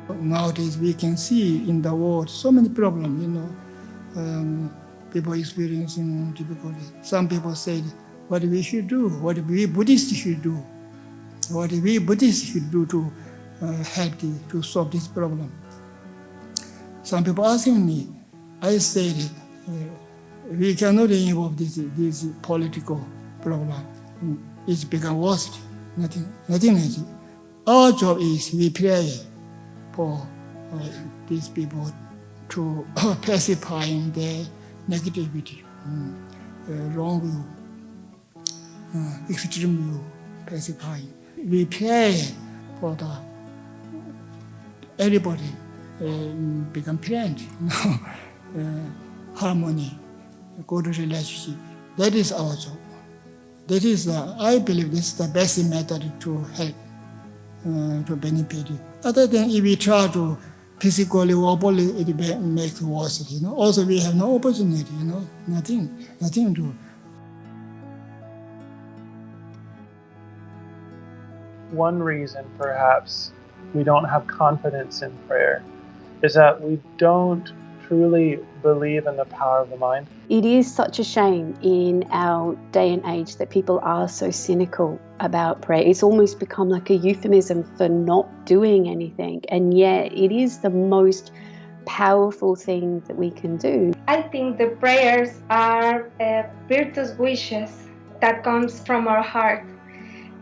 Nowadays we can see in the world so many problems, people experiencing difficulty. Some people said, what we should do, what we Buddhists should do, what we Buddhists should do to help to solve this problem. Some people asking me, I said, we cannot involve this political problem. It's become worse. Nothing else. Our job is we pray for these people to pacifying their negativity, wrong view, extreme view, pacifying. We pray for everybody become friend, harmony, good relationship. That is our job. That is, I believe this is the best method to help, to benefit. Other than if we try to physically, verbally, it makes worse. Also, we have no opportunity. Nothing to do. One reason, perhaps, we don't have confidence in prayer is that we don't truly believe in the power of the mind. It is such a shame in our day and age that people are so cynical about prayer. It's almost become like a euphemism for not doing anything, and yet it is the most powerful thing that we can do. I think the prayers are virtuous wishes that comes from our heart,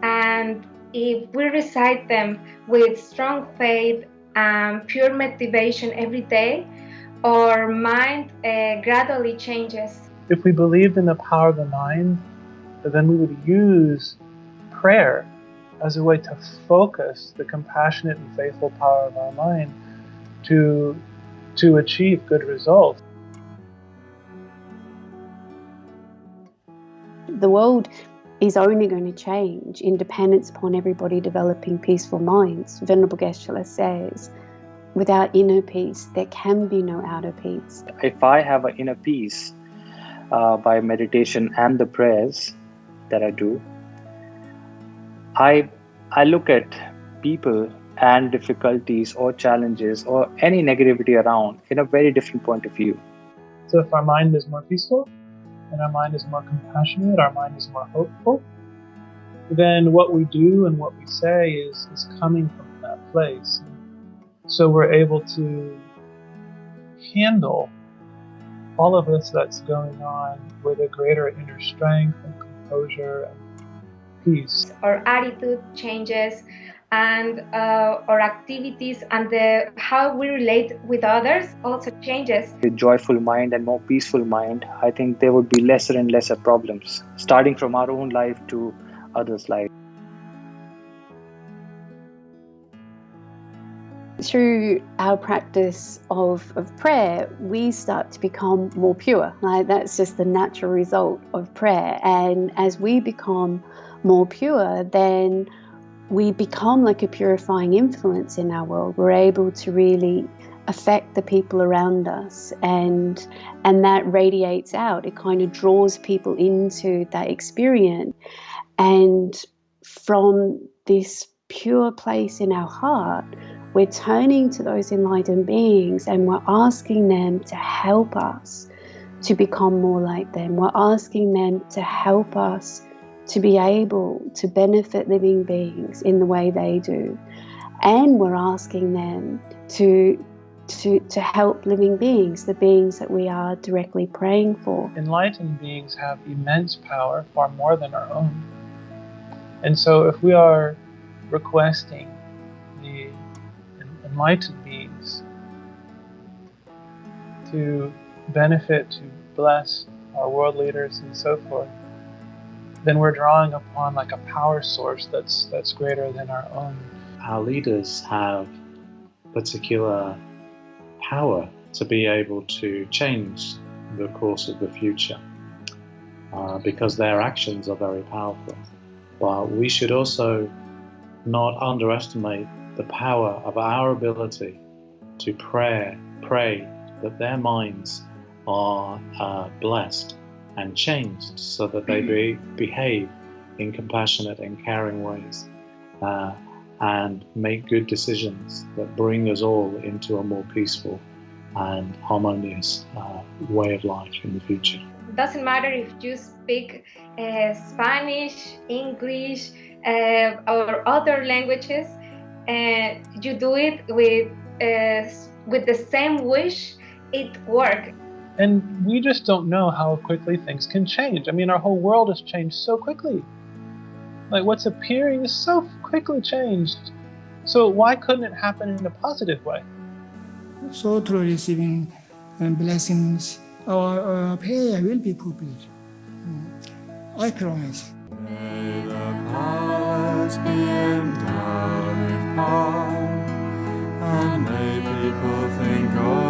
and if we recite them with strong faith and pure motivation every day, our mind gradually changes. If we believed in the power of the mind, then we would use prayer as a way to focus the compassionate and faithful power of our mind to achieve good results. The world is only going to change in dependence upon everybody developing peaceful minds. Venerable Geshe-la says, without inner peace, there can be no outer peace. If I have an inner peace by meditation and the prayers that I do, I look at people and difficulties or challenges or any negativity around in a very different point of view. So if our mind is more peaceful, and our mind is more compassionate, our mind is more hopeful, then what we do and what we say is coming from that place. So we're able to handle all of this that's going on with a greater inner strength and composure and peace. Our attitude changes, and our activities and how we relate with others also changes. With a joyful mind and more peaceful mind, I think there would be lesser and lesser problems, starting from our own life to others' life. Through our practice of prayer, we start to become more pure. Like, that's just the natural result of prayer. And as we become more pure, then we become like a purifying influence in our world. We're able to really affect the people around us, and that radiates out. It kind of draws people into that experience. And from this pure place in our heart, we're turning to those enlightened beings and we're asking them to help us to become more like them. We're asking them to help us to be able to benefit living beings in the way they do. And we're asking them to help living beings, the beings that we are directly praying for. Enlightened beings have immense power, far more than our own. And so if we are requesting the enlightened beings to benefit, to bless our world leaders and so forth, then we're drawing upon like a power source that's greater than our own. Our leaders have particular power to be able to change the course of the future because their actions are very powerful. But we should also not underestimate the power of our ability to pray that their minds are blessed and changed so that they behave in compassionate and caring ways. and make good decisions that bring us all into a more peaceful and harmonious way of life in the future. It doesn't matter if you speak Spanish, English, or other languages. You do it with the same wish. It works. And we just don't know how quickly things can change. I mean, our whole world has changed so quickly. Like, what's appearing is so quickly changed. So why couldn't it happen in a positive way? So through receiving blessings, our prayer will be fulfilled. I promise. May the palace be endowed with power, and may people think of